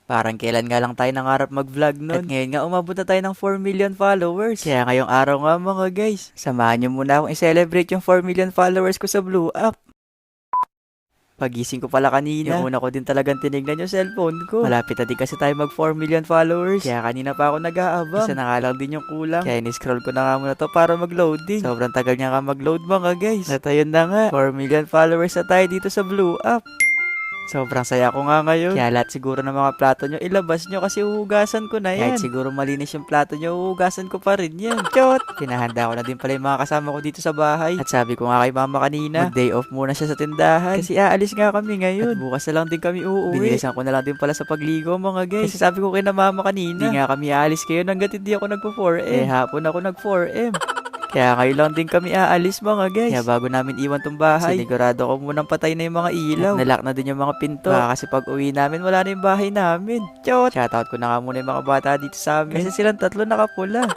Parang kailan nga lang tayo nangarap mag-vlog nun. At ngayon nga umabot na tayo ng 4 million followers. Kaya ngayong araw nga mga guys, samahan nyo muna akong i-celebrate yung 4 million followers ko sa Blue App. Pagising ko pala kanina, yung una ko din talagang tinignan yung cellphone ko. Malapit na din kasi tayo mag 4 million followers. Kaya kanina pa ako nag-aabang. Isa na nga lang din yung kulang. Kaya ni-scroll ko na nga muna to para mag-loading. Sobrang tagal niya nga mag-load mga guys. At ayun na nga, 4 million followers na tayo dito sa Blue App. Sobrang saya ko nga ngayon. Kaya lahat siguro ng mga plato nyo, ilabas nyo kasi uhugasan ko na yan. Kahit siguro malinis yung plato nyo, uhugasan ko pa rin yan. Chot! Pinahanda ko na din pala yung mga kasama ko dito sa bahay. At sabi ko nga kay mama kanina, mag-day off muna siya sa tindahan. Kasi aalis nga kami ngayon. At bukas na lang din kami uuwi. Binilisan ko na lang din pala sa pagligo mga guys. Kasi sabi ko kay na mama kanina, hindi nga kami aalis kayo hanggat hindi ako nagpo-4M. Hapon ako nag-4M. Kaya ngayon lang din kami aalis mga guys. Kaya bago namin iwan tong bahay, sinigurado ko munang patay na yung mga ilaw. At nalock na din yung mga pinto. Kasi pag uwi namin, wala na yung bahay namin. Chot! Shoutout ko na nga muna yung mga bata dito sa amin. Kasi silang tatlo nakapula.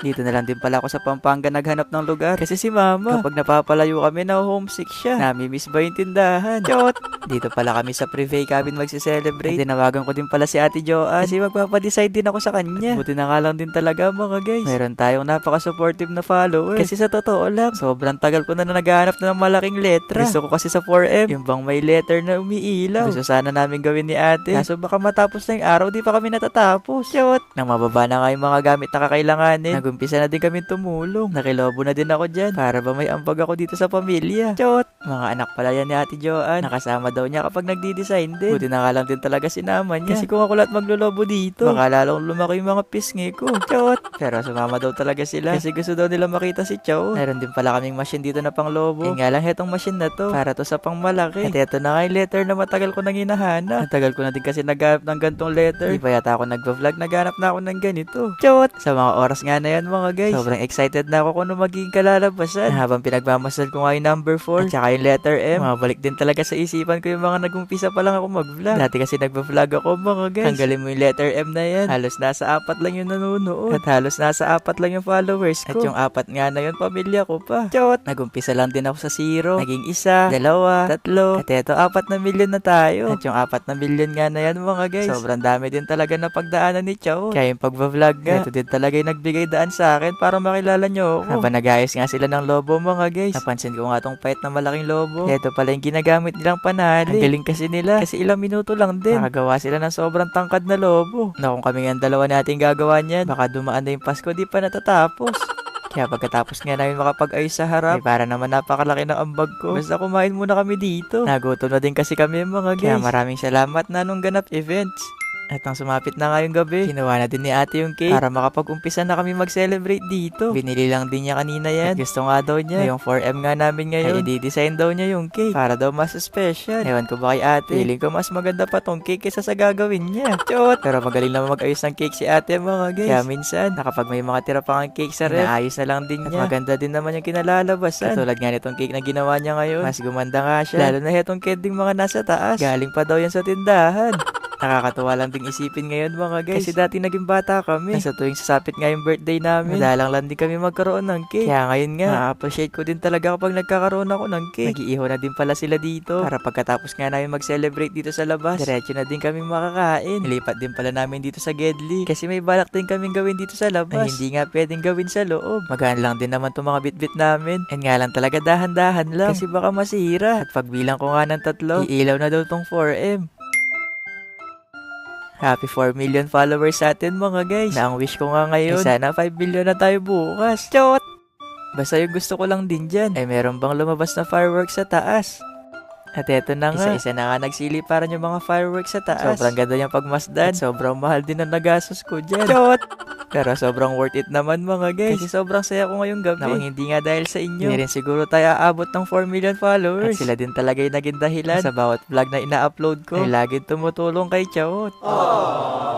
Dito na lang din pala ako sa Pampanga naghanap ng lugar. Kasi si mama, kapag napapalayo kami na homesick siya. Nami-miss ba yung tindahan? Chot! Dito pala kami sa private cabin magse-celebrate. Tinawagan ko din pala si Ate Joanne. Kasi magpapadecide din ako sa kanya. Buti na nga lang din talaga mga guys. Meron tayong napaka-supportive na follower. Kasi sa totoo lang, sobrang tagal ko na naghahanap na ng malaking letra. Gusto ko kasi sa 4M, yung bang may letter na umiilaw. Gusto sana namin gawin ni ate. Kaso baka matapos na yung araw, di pa kami natatapos. Chot! Nang mababa na nga yung mga gamit na kakailanganin, nagumpisa na din kami tumulong. Nakilobo na din ako dyan. Para ba may ambag ako dito sa pamilya. Chot! Mga anak pala yan ni Ate Joanne. Nakasama daw niya kapag nagdi-design din. Buti na nga lang din talaga sinama niya. Kasi kung ako lahat maglolobo dito, baka lalong lumaki yung mga pisngi ko. Chot! Pero sumama daw talaga sila. Kasi gusto daw nila makita si Chow. Meron din pala kaming machine dito na pang lobo. Nga lang itong machine na to, para to sa pang malaki. At eto na nga yung letter na matagal ko nang hinahanap. Matagal ko na din kasi naghanap ng gantong letter. Di pa yata ako nagpa-vlog, naghanap na ako ng ganito. Chot! Sa mga oras nga na yan mga guys, sobrang excited na ako kung ano magiging kalalabasan. Habang pinagmamasal ko nga yung number 4 at saka yung letter M, mabalik din talaga sa isipan ko yung mga nag-umpisa pa lang ako mag-vlog. Dati kasi nagpa-vlog ako mga guys. Tanggalin mo yung letter M na yan, halos nasa 4 lang yung nanonood. At halos nasa 4 lang yung followers ko. At yung 4 nga na yun, pamilya ko pa. Chot! Nag-umpisa lang din ako sa 0, naging 1, 2, 3, at eto 4 na milyon na tayo. At yung 4 na milyon nga na yan mga guys, sobrang dami din talaga na pagdaanan ni Chow. Kaya yung pag-vlog nga, ito din talaga yung nagbigay daan sa akin para makilala nyo ako. Habang nag-ayos nga sila ng lobo mga guys, napansin ko nga tong fight na malaking lobo. Ito pala yung ginagamit nilang panali. Ang galing kasi nila, kasi ilang minuto lang din nakagawa sila ng sobrang tangkad na lobo. Na kung kami nga dalawa natin gagawa niyan, baka dumaan na yung Pasko, di pa natatapos. Kaya pagkatapos nga namin makapag-ayos sa harap, para naman napakalaki ng ambag ko. Basta kumain muna kami dito. Nagutom na din kasi kami mga guys. Kaya maraming salamat na nung ganap events. At nang sumapit na ngayong gabi, kinuha na din ni ate yung cake para makapag-umpisa na kami mag-celebrate dito. Binili lang din niya kanina yan. At gusto nga daw niya, yung 4M nga namin ngayon, ay i-design daw niya yung cake para daw mas special. Ewan ko ba kay ate, feeling ko mas maganda pa tong cake kaysa sa gagawin niya. Chot! Pero magaling naman mag-ayos ng cake si ate mga guys. Kaya minsan, nakapag may mga tira pang cake sa ref, naayos na lang din niya. At maganda din naman yung kinalalabasan. Katulad nga nitong cake na ginawa niya ngayon, mas gumanda nga siya. Lalo na itong cake ding mga nasa taas. Galing pa daw yan sa tindahan. Nakakatuwa lang ding isipin ngayon mga guys. Kasi dati naging bata kami. Sa tuwing sasapit nga yung birthday namin, madalang lang din kami magkaroon ng cake. Kaya ngayon nga, na-appreciate ko din talaga kapag nagkakaroon ako ng cake. Nag-iiho na din pala sila dito. Para pagkatapos nga namin mag-celebrate dito sa labas, diretso na din kami makakain. Nilipat din pala namin dito sa Gedli. Kasi may balak din kaming gawin dito sa labas. Ay hindi nga pwedeng gawin sa loob. Magaan lang din naman itong mga bitbit namin. And nga lang talaga dahan-dahan lang. Kasi baka masira. At pagbilang ko nga ng 3, iilaw na daw tong 4M. Happy 4 million followers sa atin mga guys. Na ang wish ko nga ngayon, sana 5 million na tayo bukas. Chot! Basta yung gusto ko lang din dyan, ay meron bang lumabas na fireworks sa taas? At eto na nga, isa-isa na nga nagsili para yung mga fireworks sa taas. Sobrang ganda yung pagmasdan. At sobrang mahal din ang nagastos ko dyan. Chot! Pero sobrang worth it naman mga guys. Kasi sobrang saya ko ngayong gabi. Nakang hindi nga dahil sa inyo, hindi rin siguro tayo aabot ng 4 million followers. At sila din talaga yung naging dahilan sa bawat vlog na ina-upload ko. Ay laging tumutulong kay Chot.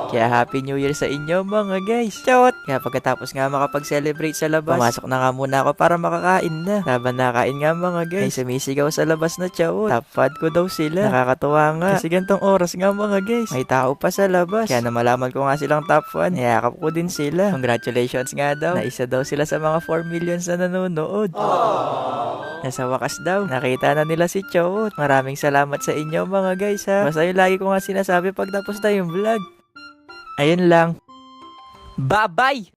Kaya Happy New Year sa inyo mga guys. Chot! Kaya pagkatapos nga makapag-celebrate sa labas, pumasok na nga muna ako para makakain na. Habang nakain nga mga guys, ay sumisigaw sa labas na Chot. Top fan ko daw sila. Nakakatuwa nga. Kasi gantong oras nga mga guys, may tao pa sa labas. Kaya na malaman ko nga silang top fan, niyakap ko din sila. nila. Congratulations nga daw. Na isa daw sila sa mga 4 million na nanonood. Nasa wakas daw, nakita na nila si Cho. Maraming salamat sa inyo mga guys ha. Basta yung lagi ko nga sinasabi pag tapos na yung vlog. Ayun lang. Bye-bye!